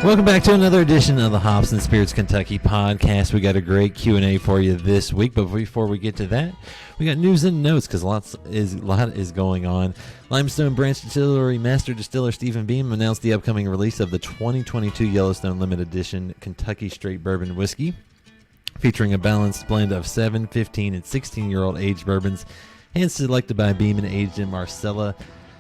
Welcome back to another edition of the Hops and Spirits Kentucky podcast. We got a great Q&A for you this week, but before we get to that, we got news and notes because a lot is going on. Limestone Branch Distillery Master Distiller Stephen Beam announced the upcoming release of the 2022 Yellowstone Limited Edition Kentucky Straight Bourbon Whiskey, featuring a balanced blend of 7, 15, and 16-year-old aged bourbons, hand selected by Beam and aged in Marcella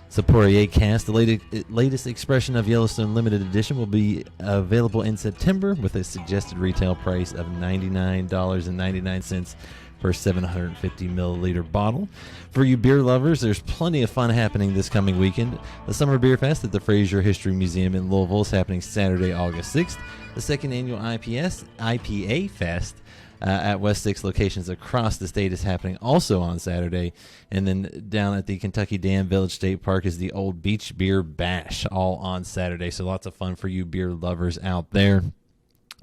Saporier cast. The latest expression of Yellowstone Limited Edition will be available in September with a suggested retail price of $99.99 per 750 milliliter bottle. For you beer lovers, there's plenty of fun happening this coming weekend. The Summer Beer Fest at the Fraser History Museum in Louisville is happening Saturday, August 6th. The second annual IPA Fest at West 6 locations across the state is happening also on Saturday. And then down at the Kentucky Dam Village State Park is the Old Beach Beer Bash, all on Saturday. So lots of fun for you beer lovers out there.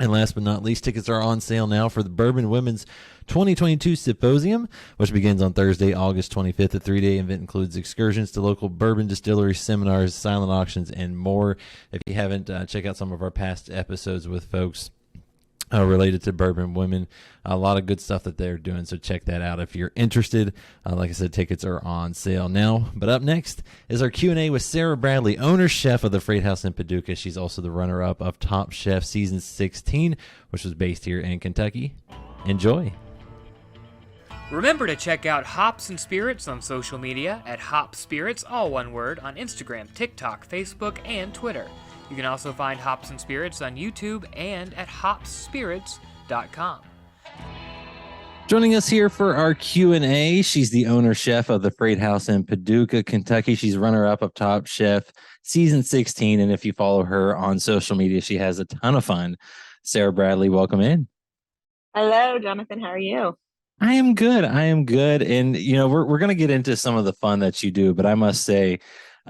And last but not least, tickets are on sale now for the Bourbon Women's 2022 Symposium, which begins on Thursday, August 25th. The three-day event includes excursions to local bourbon distilleries, seminars, silent auctions, and more. If you haven't, check out some of our past episodes with folks related to Bourbon Women. A lot of good stuff that they're doing, so check that out if you're interested. Like I said, tickets are on sale now. But up next is our Q&A with Sara Bradley, owner chef of the Freight House in Paducah. She's also the runner-up of Top Chef Season 16, which was based here in Kentucky. Enjoy. Remember to check out Hops and Spirits on social media at Hops Spirits, all one word, on Instagram, TikTok, Facebook, and Twitter. You can also find Hops and Spirits on YouTube and at hopsspirits.com. Joining us here for our Q&A, she's the owner chef of the Freight House in Paducah, Kentucky. She's runner-up of Top Chef Season 16, and if you follow her on social media, she has a ton of fun. Sara Bradley, welcome in. Hello, Jonathan. How are you? I am good. And, you know, we're going to get into some of the fun that you do, but I must say,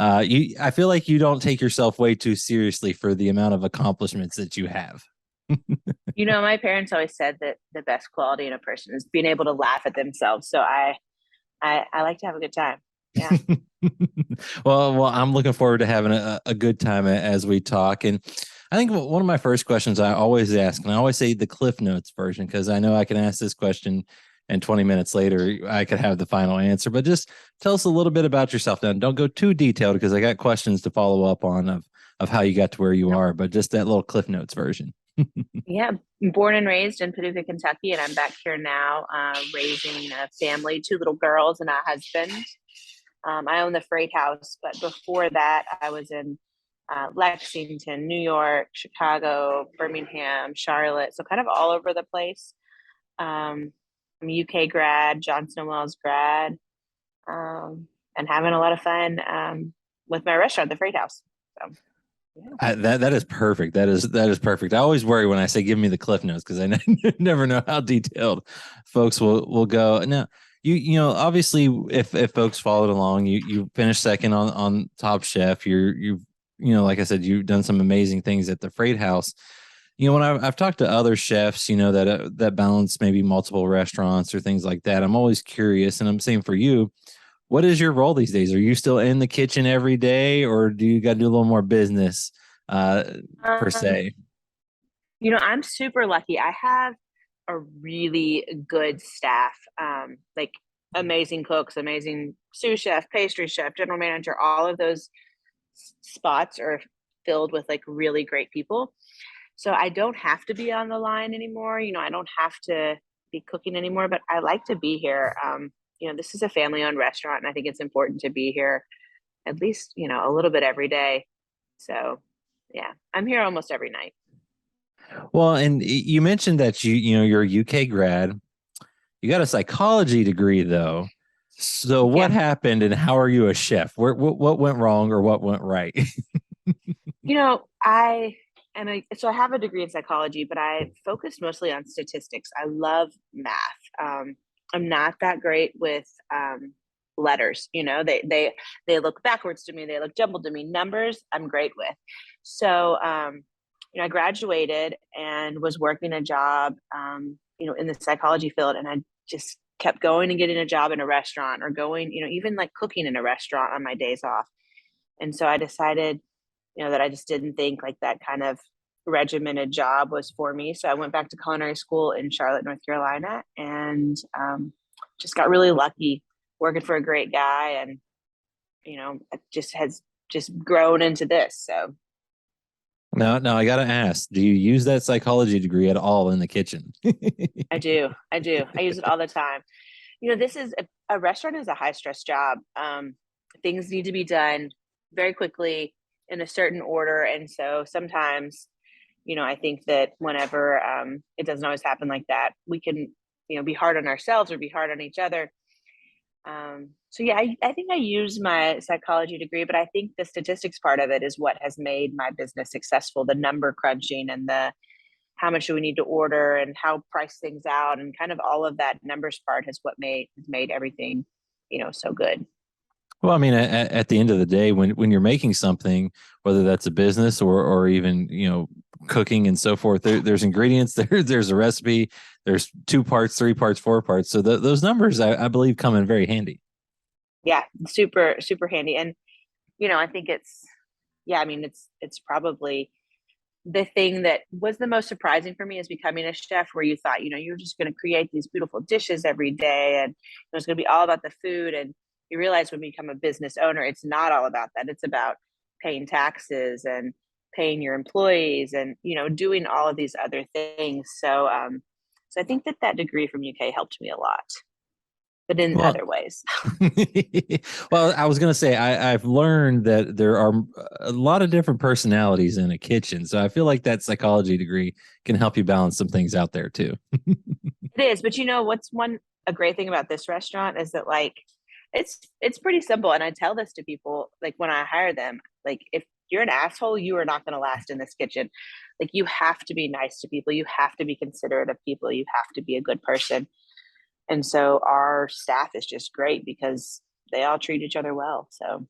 I feel like you don't take yourself way too seriously for the amount of accomplishments that you have. You know, my parents always said that the best quality in a person is being able to laugh at themselves. So I like to have a good time. Yeah. Well, I'm looking forward to having a good time as we talk. And I think one of my first questions I always ask, and I always say the Cliff Notes version, because I know I can ask this question and 20 minutes later, I could have the final answer. But just tell us a little bit about yourself. Now, don't go too detailed because I got questions to follow up on of how you got to where you are, but just that little Cliff Notes version. Yeah. Born and raised in Paducah, Kentucky, and I'm back here now raising a family, 2 little girls and a husband. I own the Freight House, but before that, I was in Lexington, New York, Chicago, Birmingham, Charlotte, so kind of all over the place. I'm a UK grad, Johnson & Wales grad, and having a lot of fun with my restaurant, the Freight House. So, yeah. That is perfect. That is perfect. I always worry when I say give me the Cliff Notes because I never know how detailed folks will go. Now, you know, obviously, if folks followed along, you finished second on Top Chef. You know, like I said, you've done some amazing things at the Freight House. You know, when I've talked to other chefs, you know, that balance maybe multiple restaurants or things like that, I'm always curious, and I'm saying for you, what is your role these days? Are you still in the kitchen every day, or do you got to do a little more business per se? You know, I'm super lucky. I have a really good staff, like amazing cooks, amazing sous chef, pastry chef, general manager. All of those spots are filled with like really great people. So I don't have to be on the line anymore. You know, I don't have to be cooking anymore, but I like to be here. You know, this is a family-owned restaurant, and I think it's important to be here at least, you know, a little bit every day. So, yeah, I'm here almost every night. Well, and you mentioned that you know you're a UK grad. You got a psychology degree though. So what happened, and how are you a chef? What went wrong, or what went right? You know, so I have a degree in psychology, but I focused mostly on statistics. I love math. I'm not that great with letters. You know, they look backwards to me. They look jumbled to me. Numbers, I'm great with. So, you know, I graduated and was working a job, you know, in the psychology field, and I just kept going and getting a job in a restaurant, or going, you know, even like cooking in a restaurant on my days off. And so I decided, you know, that I just didn't think like that kind of regimented job was for me. So I went back to culinary school in Charlotte, North Carolina, and just got really lucky working for a great guy, and it just has just grown into this. So Now I got to ask, do you use that psychology degree at all in the kitchen? I do. I use it all the time. This is a restaurant is a high stress job. Things need to be done very quickly in a certain order. And so sometimes, I think that whenever it doesn't always happen like that, we can, be hard on ourselves or be hard on each other. So yeah, I think I use my psychology degree, but I think the statistics part of it is what has made my business successful. The number crunching and the how much do we need to order and how price things out, and kind of all of that numbers part has made everything, so good. Well, I mean, at the end of the day, when you're making something, whether that's a business or even cooking and so forth, there's ingredients, there's a recipe, there's 2 parts, 3 parts, 4 parts. So those numbers, I believe, come in very handy. Yeah, super super handy, and I think it's probably the thing that was the most surprising for me is becoming a chef, where you thought you're just going to create these beautiful dishes every day, and it's going to be all about the food, and you realize when you become a business owner, it's not all about that. It's about paying taxes and paying your employees and, doing all of these other things. So I think that degree from UK helped me a lot, but in other ways. Well, I was going to say, I've learned that there are a lot of different personalities in a kitchen. So I feel like that psychology degree can help you balance some things out there too. It is, but what's a great thing about this restaurant is that it's pretty simple. And I tell this to people, when I hire them, if you're an asshole, you are not going to last in this kitchen. You have to be nice to people. You have to be considerate of people. You have to be a good person. And so our staff is just great because they all treat each other well. So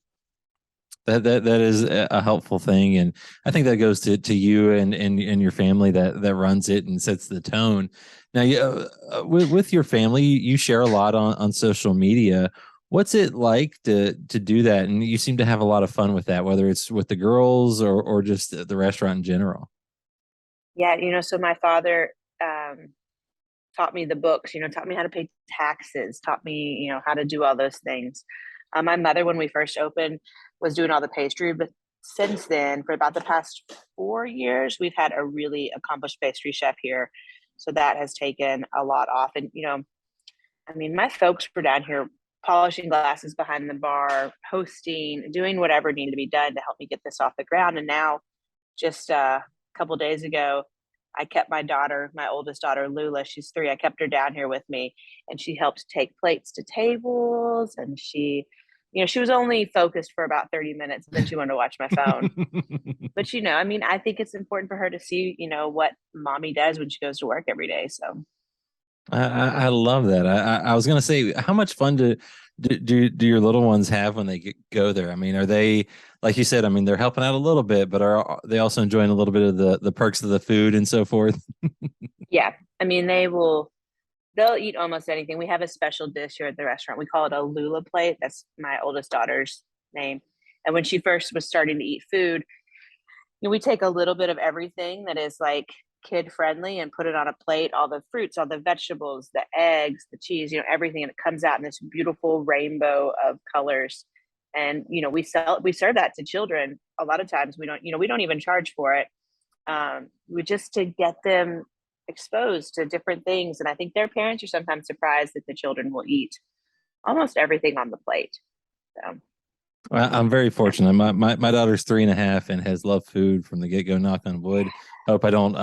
that is a helpful thing. And I think that goes to you and your family that runs it and sets the tone. Now, with your family, you share a lot on social media. What's it like to do that? And you seem to have a lot of fun with that, whether it's with the girls or just the restaurant in general. Yeah, so my father taught me the books, taught me how to pay taxes, taught me, how to do all those things. My mother, when we first opened, was doing all the pastry, but since then, for about the past 4 years, we've had a really accomplished pastry chef here. So that has taken a lot off. And, my folks were down here polishing glasses behind the bar, hosting, doing whatever needed to be done to help me get this off the ground. And now, just a couple of days ago, I kept my oldest daughter, Lula, she's 3. I kept her down here with me, and she helped take plates to tables. And she was only focused for about 30 minutes, and then she wanted to watch my phone. But, I think it's important for her to see, what mommy does when she goes to work every day. So I love that. I was going to say, how much fun do your little ones have when they go there? I mean, are they, like you said, they're helping out a little bit, but are they also enjoying a little bit of the perks of the food and so forth? yeah, they'll eat almost anything. We have a special dish here at the restaurant. We call it a Lula plate. That's my oldest daughter's name. And when she first was starting to eat food, we take a little bit of everything that is kid friendly and put it on a plate, all the fruits, all the vegetables, the eggs, the cheese, everything. And it comes out in this beautiful rainbow of colors. And, we serve that to children. A lot of times we don't even charge for it. We just to get them exposed to different things. And I think their parents are sometimes surprised that the children will eat almost everything on the plate. So I'm very fortunate. My daughter's 3.5 and has loved food from the get-go, knock on wood. Hope I don't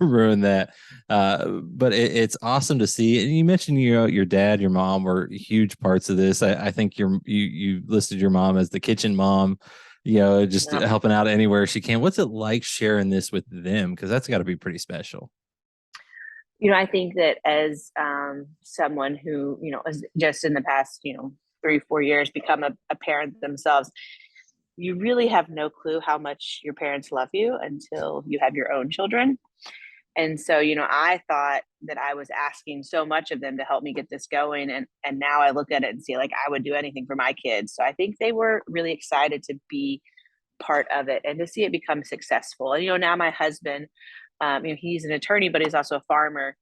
ruin that. But it's awesome to see. And you mentioned your dad, your mom were huge parts of this. I think you listed your mom as the kitchen mom, just helping out anywhere she can. What's it like sharing this with them? Because that's got to be pretty special. I think that as someone who, is just in the past, 3-4 years become a parent themselves, you really have no clue how much your parents love you until you have your own children. And so, I thought that I was asking so much of them to help me get this going. And now I look at it and see I would do anything for my kids. So I think they were really excited to be part of it and to see it become successful. And, now my husband, he's an attorney, but he's also a farmer.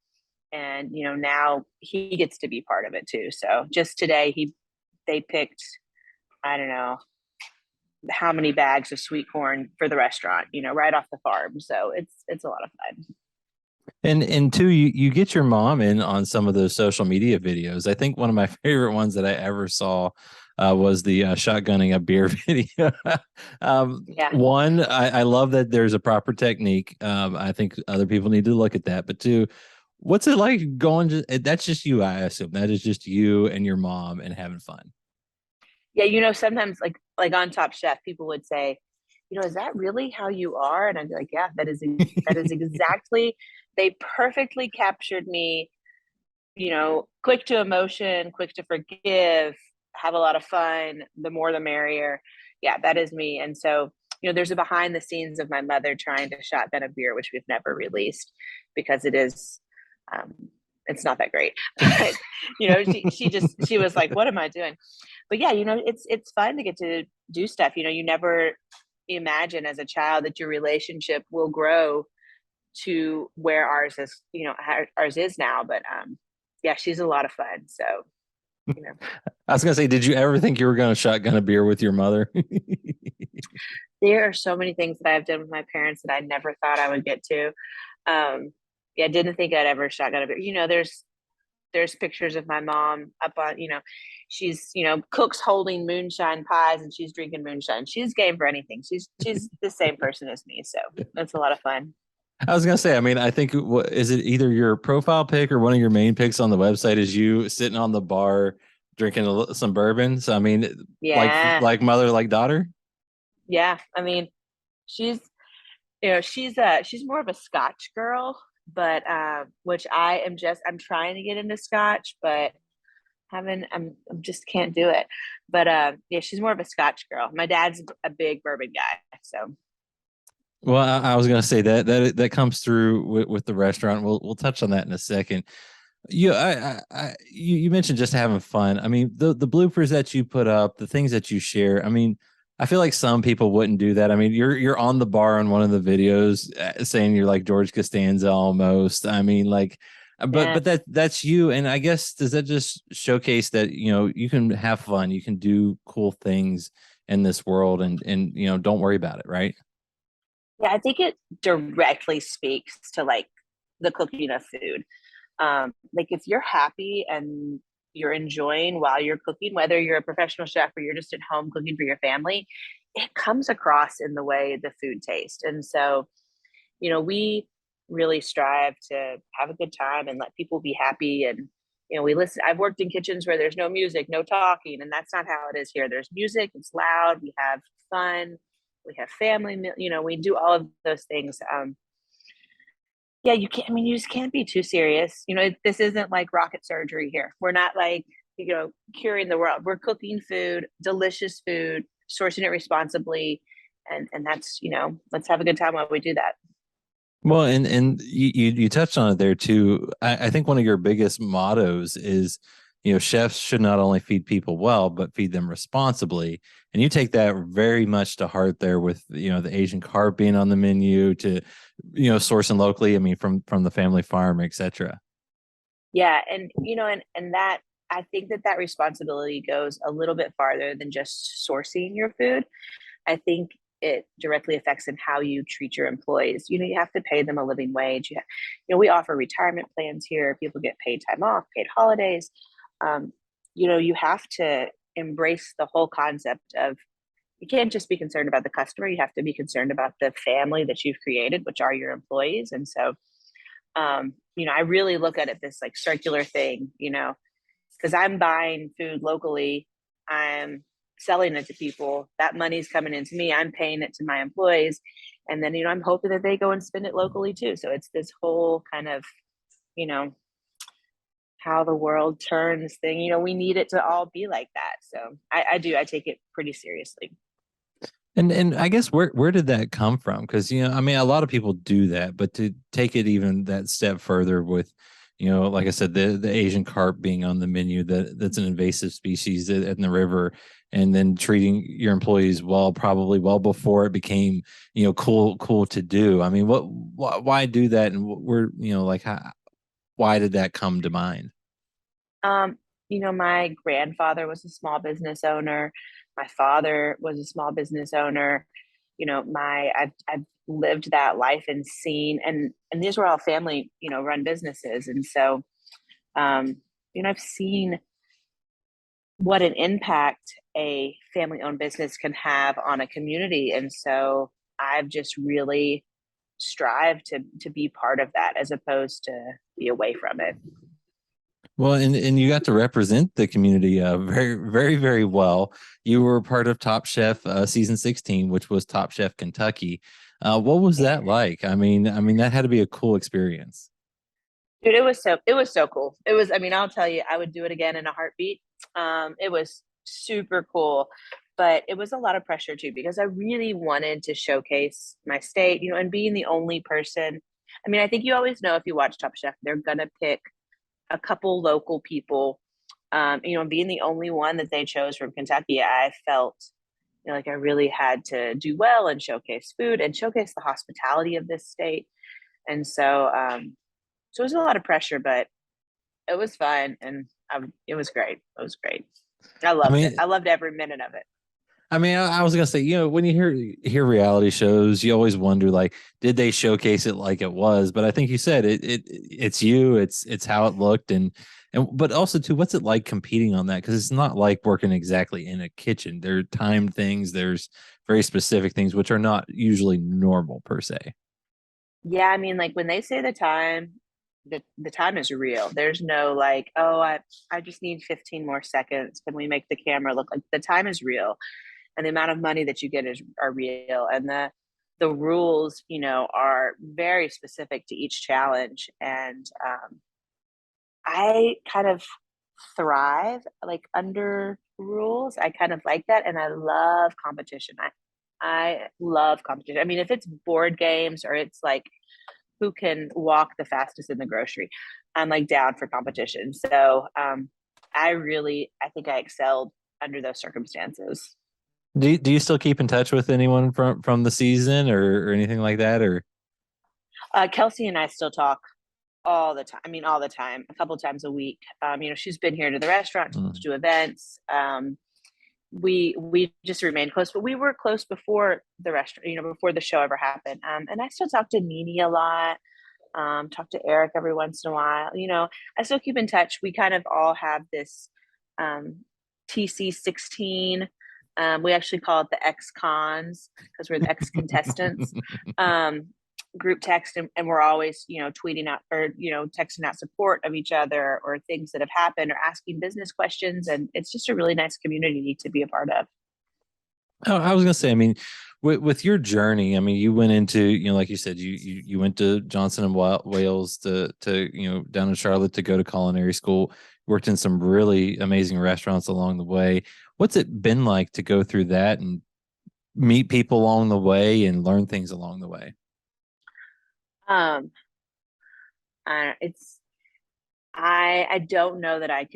And, now he gets to be part of it too. So just today they picked, I don't know how many bags of sweet corn for the restaurant, right off the farm. So it's a lot of fun. And two, you get your mom in on some of those social media videos. I think one of my favorite ones that I ever saw was the shotgunning a beer video. Yeah. One, I love that there's a proper technique. I think other people need to look at that. But two, what's it like going? That's just you, I assume. That is just you and your mom and having fun. Yeah, sometimes like on Top Chef, people would say, is that really how you are? And I'd be like, yeah, that is exactly. They perfectly captured me, quick to emotion, quick to forgive, have a lot of fun, the more the merrier. Yeah, that is me. And so, there's a behind the scenes of my mother trying to shotgun a beer, which we've never released because it is, it's not that great. But, she was like, what am I doing? But yeah, it's fun to get to do stuff. You never imagine as a child that your relationship will grow to where ours is now. But yeah, she's a lot of fun. So, I was gonna say, did you ever think you were gonna shotgun a beer with your mother? There are so many things that I've done with my parents that I never thought I would get to. Yeah, didn't think I'd ever shotgun a beer. There's pictures of my mom up on, she's, cooks holding moonshine pies and she's drinking moonshine. She's game for anything. She's the same person as me. So that's a lot of fun. I was gonna say, I think is it either your profile pic or one of your main pics on the website is you sitting on the bar drinking some bourbon. So Yeah. like mother, like daughter. Yeah. She's more of a Scotch girl, but which I'm trying to get into Scotch, but I'm just can't do it. But yeah, she's more of a Scotch girl. My dad's a big bourbon guy, so. Well, I was going to say that comes through with the restaurant. We'll touch on that in a second. You mentioned just having fun. The bloopers that you put up, the things that you share. I feel like some people wouldn't do that. You're on the bar on one of the videos saying you're like George Costanza almost. But that's you. And I guess, does that just showcase that, you can have fun, you can do cool things in this world and don't worry about it, right? Yeah, I think it directly speaks to like the cooking of food. Like if you're happy and you're enjoying while you're cooking, whether you're a professional chef or you're just at home cooking for your family, it comes across in the way the food tastes. And so, we really strive to have a good time and let people be happy. And, we listen. I've worked in kitchens where there's no music, no talking, and that's not how it is here. There's music, it's loud, we have fun, we have family, we do all of those things. Yeah, you just can't be too serious. This isn't like rocket surgery here. We're not like, curing the world. We're cooking food, delicious food, sourcing it responsibly. And that's, let's have a good time while we do that. Well, and you touched on it there too. I think one of your biggest mottos is, chefs should not only feed people well, but feed them responsibly. And you take that very much to heart there with, the Asian carp being on the menu to, sourcing locally. From the family farm, etc. Yeah. And, and that, I think that responsibility goes a little bit farther than just sourcing your food. I think it directly affects in how you treat your employees. You have to pay them a living wage. We offer retirement plans here. People get paid time off, paid holidays. You have to embrace the whole concept of, you can't just be concerned about the customer. You have to be concerned about the family that you've created, which are your employees. And so, I really look at it this like circular thing, because I'm buying food locally, I'm selling it to people, that money's coming into me, I'm paying it to my employees, and then I'm hoping that they go and spend it locally too. So it's this whole kind of how the world turns thing. We need it to all be like that. So I take it pretty seriously. And I guess where did that come from? Because a lot of people do that, but to take it even that step further with, like I said, the Asian carp being on the menu, that's an invasive species in the river, and then treating your employees well, probably well before it became, cool to do. I mean, why do that? And why did that come to mind? Um, my grandfather was a small business owner. My father was a small business owner. I've lived that life and seen, and these were all family, run businesses. And so, I've seen what an impact a family owned business can have on a community. And so I've just really strived to be part of that as opposed to be away from it. Well, and you got to represent the community very, very, very well. You were part of Top Chef season 16, which was Top Chef Kentucky. What was that like? I mean, that had to be a cool experience. Dude, it was so cool. I'll tell you, I would do it again in a heartbeat. It was super cool, but it was a lot of pressure too because I really wanted to showcase my state, and being the only person. I think you always know if you watch Top Chef, they're gonna pick a couple local people. Being the only one that they chose from Kentucky, I felt like I really had to do well and showcase food and showcase the hospitality of this state. And so it was a lot of pressure, but it was fun and it was great. It was great. I I loved it. mean, I loved every minute of it. I was gonna say, when you hear reality shows, you always wonder, like, did they showcase it like it was? But I think you said it's you, it's how it looked, and but also too, what's it like competing on that? Because it's not like working exactly in a kitchen. There are timed things, there's very specific things which are not usually normal per se. Yeah, like when they say the time, the time is real. There's no like, oh, I just need 15 more seconds. Can we make the camera look like the time is real? And the amount of money that you get are real. And the rules, are very specific to each challenge. And I kind of thrive like under rules. I kind of like that, and I love competition. I love competition. If it's board games or it's like who can walk the fastest in the grocery, I'm like down for competition. So I think I excelled under those circumstances. Do you still keep in touch with anyone from the season or anything like that? Or Kelsey and I still talk all the time. All the time, a couple times a week. She's been here to the restaurant to mm. do events. We just remained close, but we were close before the restaurant, before the show ever happened. And I still talk to Nene a lot. Talk to Eric every once in a while. I still keep in touch. We kind of all have this TC16. We actually call it the ex-cons because we're the ex-contestants. Group text, and we're always tweeting out or texting out support of each other or things that have happened or asking business questions, and it's just a really nice community to be a part of. Oh, I was gonna say, with your journey, you went into, like you said, you went to Johnson and Wales to down in Charlotte to go to culinary school, worked in some really amazing restaurants along the way. What's it been like to go through that and meet people along the way and learn things along the way? um it's I don't know that I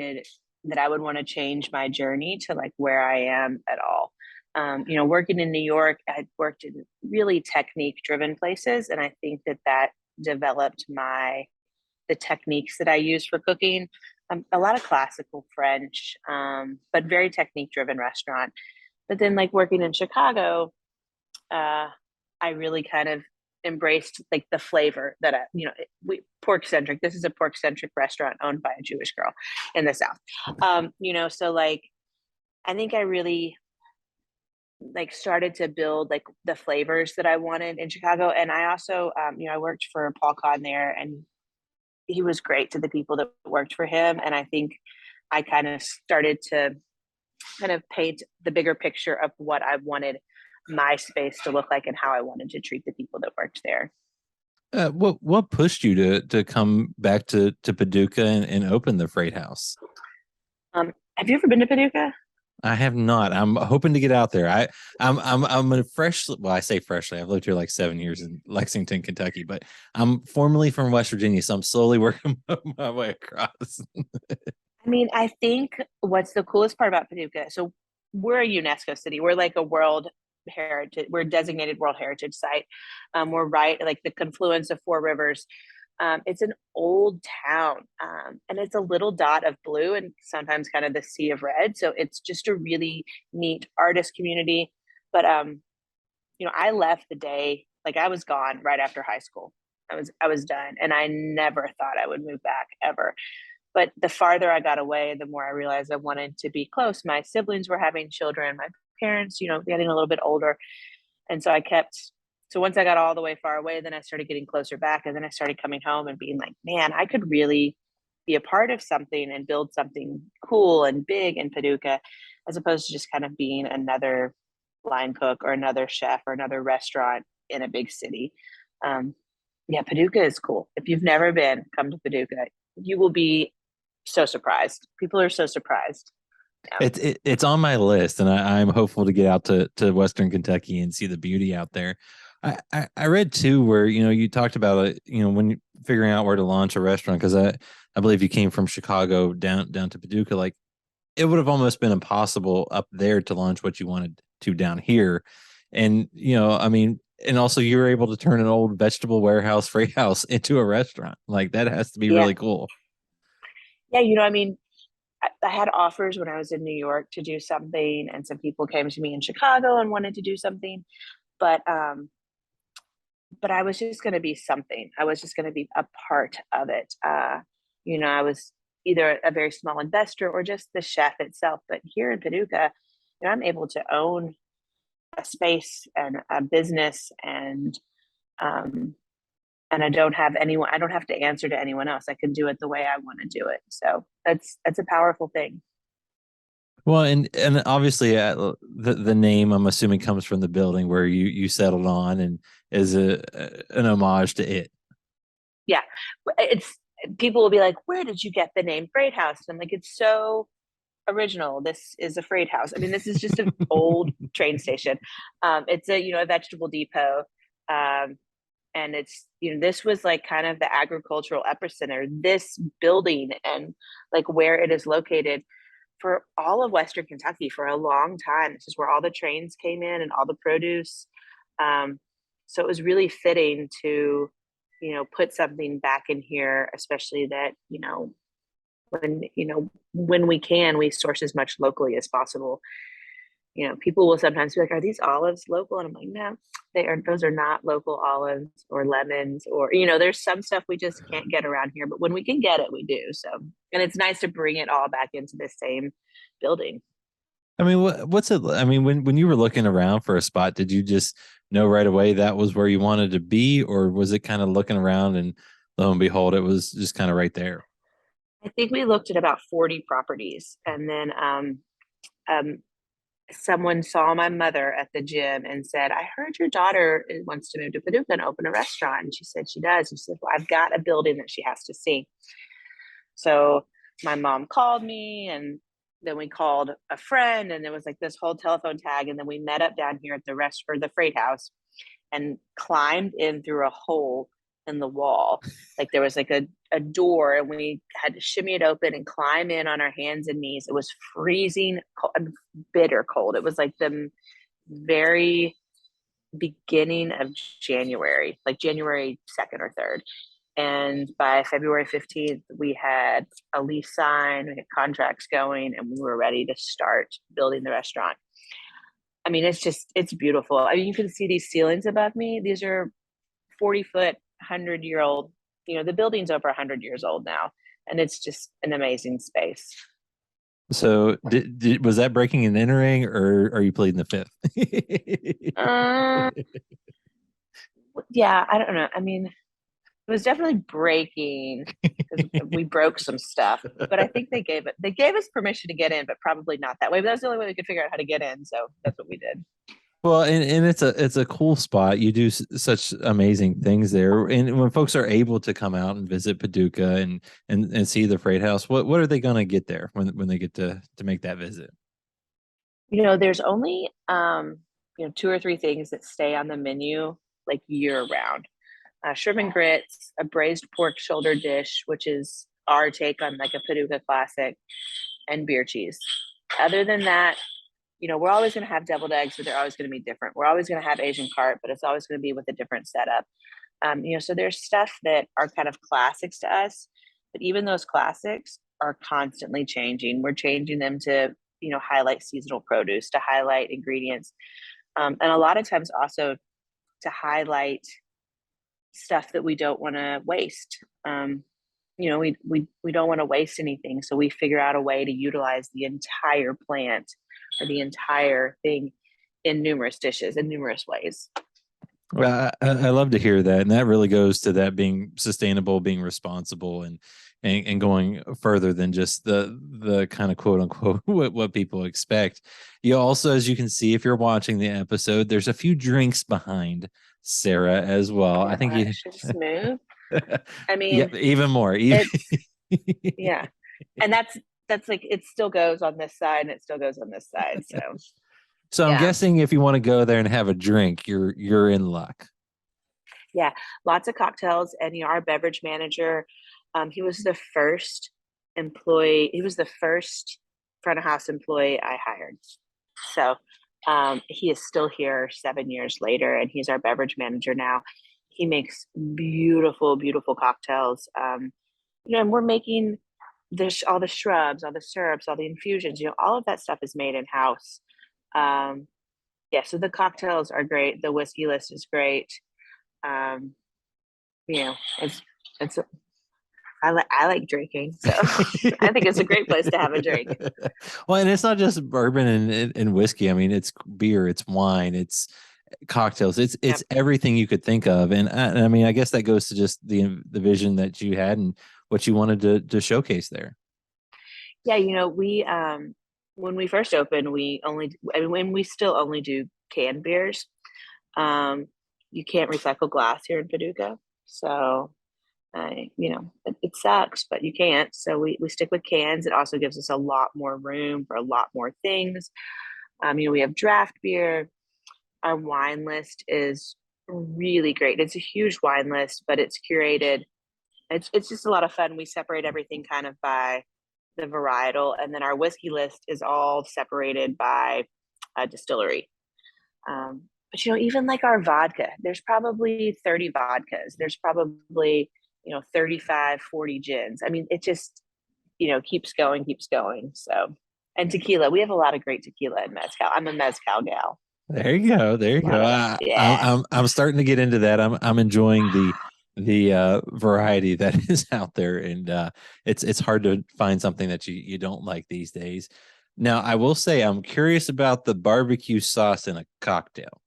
would want to change my journey to like where I am at all. Working in New York, I worked in really technique driven places, and I think that developed the techniques that I use for cooking. A lot of classical French, but very technique driven restaurant. But then, like working in Chicago, I really kind of embraced like the flavor that we pork centric. This is a pork centric restaurant owned by a Jewish girl in the South. So like I think I really like started to build like the flavors that I wanted in Chicago. And I also, I worked for Paul Kahn there, and he was great to the people that worked for him. And I think I kind of started to kind of paint the bigger picture of what I wanted my space to look like and how I wanted to treat the people that worked there. What pushed you to come back to Paducah and open the Freight House? Have you ever been to Paducah? I have not. I'm hoping to get out there. I'm a fresh. Well, I say freshly. I've lived here like 7 years in Lexington, Kentucky, but I'm formerly from West Virginia, so I'm slowly working my way across. I think what's the coolest part about Paducah? So we're a UNESCO city. We're like a World Heritage. We're a designated World Heritage site. We're right like the confluence of four rivers. It's an old town, and it's a little dot of blue and sometimes kind of the sea of red. So it's just a really neat artist community. But I left the day like I was gone right after high school. I was done, and I never thought I would move back ever. But the farther I got away, the more I realized I wanted to be close. My siblings were having children, my parents, getting a little bit older. And so so once I got all the way far away, then I started getting closer back. And then I started coming home and being like, man, I could really be a part of something and build something cool and big in Paducah, as opposed to just kind of being another line cook or another chef or another restaurant in a big city. Yeah, Paducah is cool. If you've never been, come to Paducah. You will be so surprised. People are so surprised. Yeah. It's on my list, and I'm hopeful to get out to Western Kentucky and see the beauty out there. I read too where you talked about it, when you figuring out where to launch a restaurant, because I believe you came from Chicago down to Paducah. Like it would have almost been impossible up there to launch what you wanted to down here, and I mean, and also you were able to turn an old vegetable warehouse freight house into a restaurant. Like that has to be Yeah. really cool. Yeah, I mean, I had offers when I was in New York to do something, and some people came to me in Chicago and wanted to do something, but I was just going to be something. I was just going to be a part of it. I was either a very small investor or just the chef itself. But here in Paducah, I'm able to own a space and a business, and I don't have anyone. I don't have to answer to anyone else. I can do it the way I want to do it. So that's a powerful thing. Well, and obviously the name I'm assuming comes from the building where you settled on, and is an homage to it. Yeah, it's people will be like, "Where did you get the name Freight House?" And I'm like, "It's so original. This is a freight house. I mean, this is just an old train station. It's a vegetable depot." And it's this was like kind of the agricultural epicenter, this building, and like where it is located for all of Western Kentucky for a long time. This is where all the trains came in and all the produce. So it was really fitting to put something back in here, especially that when we source as much locally as possible. People will sometimes be like, "Are these olives local?" And I'm like, "No, they are. Those are not local olives or lemons, or there's some stuff we just can't get around here. But when we can get it, we do. So, and it's nice to bring it all back into the same building." I mean, what's it? I mean, when you were looking around for a spot, did you just know right away that was where you wanted to be, or was it kind of looking around and lo and behold, it was just kind of right there? I think we looked at about 40 properties, and then someone saw my mother at the gym and said, "I heard your daughter wants to move to Paducah and open a restaurant." And she said she does. And she said, "Well, I've got a building that she has to see." So my mom called me, and then we called a friend, and there was like this whole telephone tag. And then we met up down here at the freight house, and climbed in through a hole in the wall. Like there was like a door, and we had to shimmy it open and climb in on our hands and knees. It was freezing cold, bitter cold. It was like the very beginning of January, like January 2nd or 3rd. And by February 15th, we had a lease signed, we had contracts going, and we were ready to start building the restaurant. I mean, it's beautiful. I mean, you can see these ceilings above me. These are 40-foot, 100-year-old, the building's over 100 years old now. And it's just an amazing space. So was that breaking and entering, or are you pleading the fifth? Yeah, I don't know. I mean, it was definitely breaking because we broke some stuff, but I think they gave us permission to get in, but probably not that way. But that was the only way we could figure out how to get in. So that's what we did. Well, and it's a cool spot. You do such amazing things there, and when folks are able to come out and visit Paducah and see the freight house, what are they going to get there when they get to make that visit? There's only 2 or 3 things that stay on the menu like year round. Shrimp and grits, a braised pork shoulder dish, which is our take on like a Paducah classic, and beer cheese. Other than that, we're always going to have deviled eggs, but they're always going to be different. We're always going to have Asian carp, but it's always going to be with a different setup. So there's stuff that are kind of classics to us, but even those classics are constantly changing. We're changing them to, highlight seasonal produce, to highlight ingredients. And a lot of times also to highlight stuff that we don't want to waste. We don't want to waste anything. So we figure out a way to utilize the entire plant or the entire thing in numerous dishes in numerous ways. Well, I love to hear that. And that really goes to that being sustainable, being responsible, and going further than just the kind of quote unquote what people expect. You also, as you can see, if you're watching the episode, there's a few drinks behind Sara as well. I think you should just move. I mean, yeah, even more. Yeah. And that's like, it still goes on this side and it still goes on this side. So I'm guessing if you want to go there and have a drink, you're in luck. Yeah, lots of cocktails. And our beverage manager, he was the first employee. He was the first front of house employee I hired. So he is still here 7 years later, and he's our beverage manager now. He makes beautiful, beautiful cocktails. And we're making all the shrubs, all the syrups, all the infusions. All of that stuff is made in house. So the cocktails are great. The whiskey list is great. It's I like drinking, so I think it's a great place to have a drink. Well, and it's not just bourbon and whiskey. I mean, it's beer, it's wine, it's cocktails, it's everything you could think of. And I mean, I guess that goes to just the vision that you had and what you wanted to showcase there. Yeah, we when we first opened, we still only do canned beers. You can't recycle glass here in Paducah, so it sucks, but you can't. So we stick with cans. It also gives us a lot more room for a lot more things. We have draft beer. Our wine list is really great. It's a huge wine list, but it's curated. It's just a lot of fun. We separate everything kind of by the varietal, and then our whiskey list is all separated by a distillery. But even like our vodka, there's probably 30 vodkas. There's probably 35, 40 gins. I mean, it just keeps going. So, and tequila, we have a lot of great tequila and mezcal. I'm a mezcal gal. There you go. Yeah. I'm starting to get into that. I'm enjoying the variety that is out there, and it's hard to find something that you don't like these days. Now, I will say I'm curious about the barbecue sauce in a cocktail.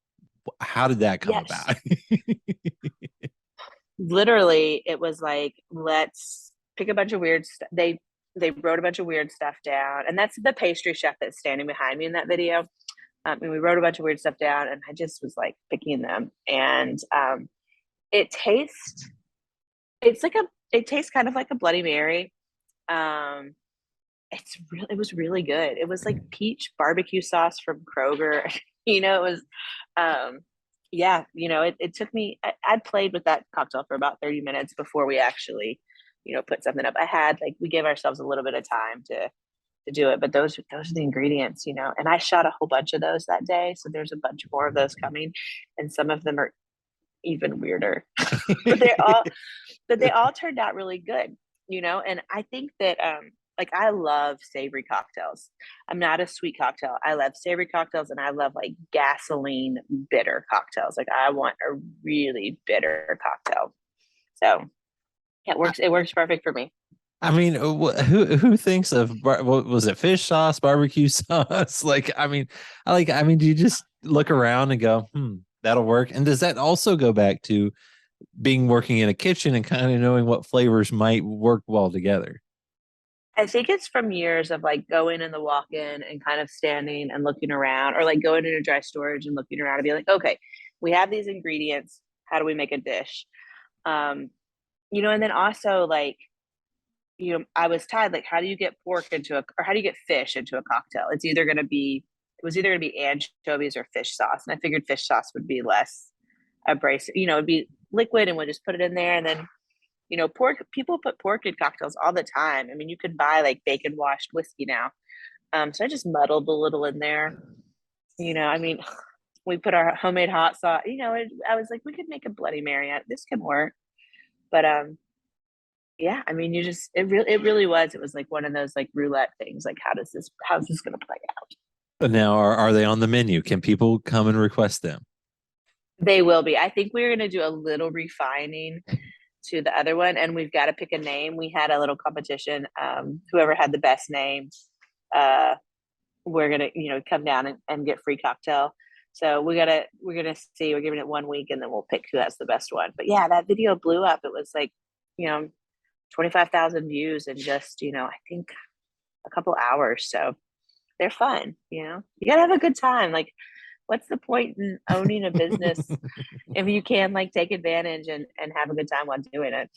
How did that come about? Literally, it was like, let's pick a bunch of weird stuff. They wrote a bunch of weird stuff down, and that's the pastry chef that's standing behind me in that video. And we wrote a bunch of weird stuff down, and I just was like picking them, and it tastes kind of like a Bloody Mary. It was really good. It was like peach barbecue sauce from Kroger. It was it took me, I'd played with that cocktail for about 30 minutes before we actually put something up. We gave ourselves a little bit of time to do it, but those are the ingredients, and I shot a whole bunch of those that day, so there's a bunch more of those coming, and some of them are even weirder. but they all turned out really good, and I think that I love savory cocktails. I'm not a sweet cocktail. I love savory cocktails, and I love like gasoline bitter cocktails. Like I want a really bitter cocktail. So it works perfect for me. I mean, who thinks of what was it? Fish sauce, barbecue sauce? Do you just look around and go, that'll work? And does that also go back to working in a kitchen and kind of knowing what flavors might work well together? I think it's from years of like going in the walk-in and kind of standing and looking around, or like going into dry storage and looking around and be like, okay, we have these ingredients. How do we make a dish? And then also like, I was tied, like, how do you get or how do you get fish into a cocktail? It was either going to be anchovies or fish sauce. And I figured fish sauce would be less abrasive, it'd be liquid, and we'll just put it in there. And then, pork, people put pork in cocktails all the time. I mean, you could buy like bacon washed whiskey now. So I just muddled a little in there. I mean, we put our homemade hot sauce, I was like, we could make a Bloody Mary. This can work. But yeah, I mean, it really was. It was like one of those like roulette things. Like, how's this going to play out? But now, are they on the menu? Can people come and request them? They will be. I think we're going to do a little refining to the other one, and we've got to pick a name. We had a little competition. Whoever had the best name, uh, we're gonna, come down and get free cocktail. So we're gonna see. We're giving it 1 week, and then we'll pick who has the best one. But yeah, that video blew up. It was like, you know, 25,000 views in just, I think a couple hours. So they're fun. You gotta have a good time. Like, what's the point in owning a business if you can like take advantage and have a good time while doing it?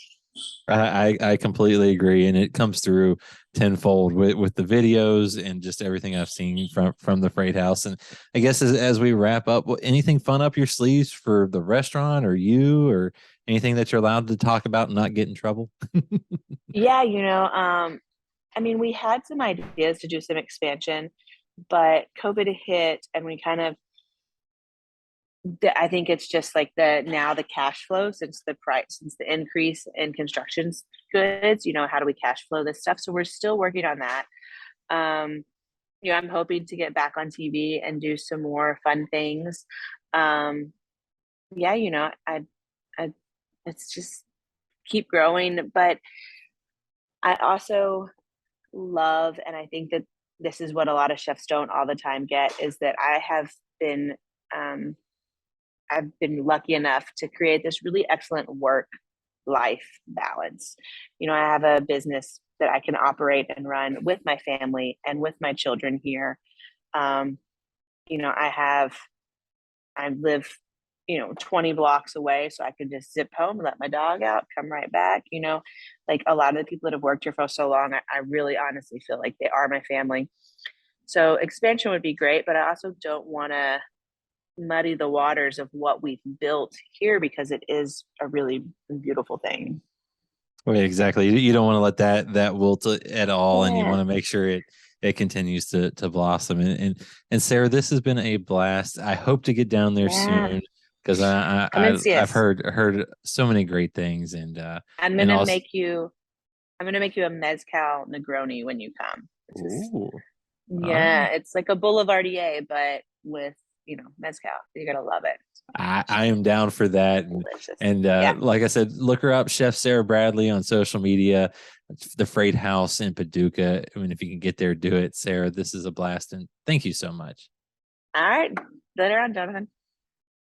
I completely agree, and it comes through tenfold with the videos and just everything I've seen from the Freight House. And I guess as we wrap up, anything fun up your sleeves for the restaurant or you, or anything that you're allowed to talk about and not get in trouble? Yeah, I mean, we had some ideas to do some expansion, but COVID hit and we kind of, I think it's just like the cash flow since the increase in construction goods, how do we cash flow this stuff? So we're still working on that. Um, I'm hoping to get back on TV and do some more fun things. Um, yeah, I it's just keep growing, but I also love, and I think that this is what a lot of chefs don't all the time get, is that been um, I've been lucky enough to create this really excellent work life balance. I have a business that I can operate and run with my family and with my children here. Um, I live, 20 blocks away, so I could just zip home and let my dog out, come right back. Like a lot of the people that have worked here for so long, I really honestly feel like they are my family. So expansion would be great, but I also don't want to muddy the waters of what we've built here because it is a really beautiful thing. Well, exactly. You don't want to let that wilt at all, and you Yeah. want to make sure it continues to blossom. And Sarah, this has been a blast. I hope to get down there Yeah. soon, because Come and see I've us. heard so many great things, I'm and gonna also. make you I'm gonna make you a mezcal Negroni when you come. Ooh, all Yeah, right. it's like a Boulevardier, but with, mezcal. You're gonna love it. I am down for that. Delicious. And Yeah. like I said, look her up, Chef Sara Bradley, on social media. The Freight House in Paducah. I mean, if you can get there, do it. Sarah, this is a blast, and thank you so much. All right. Later on, Jonathan.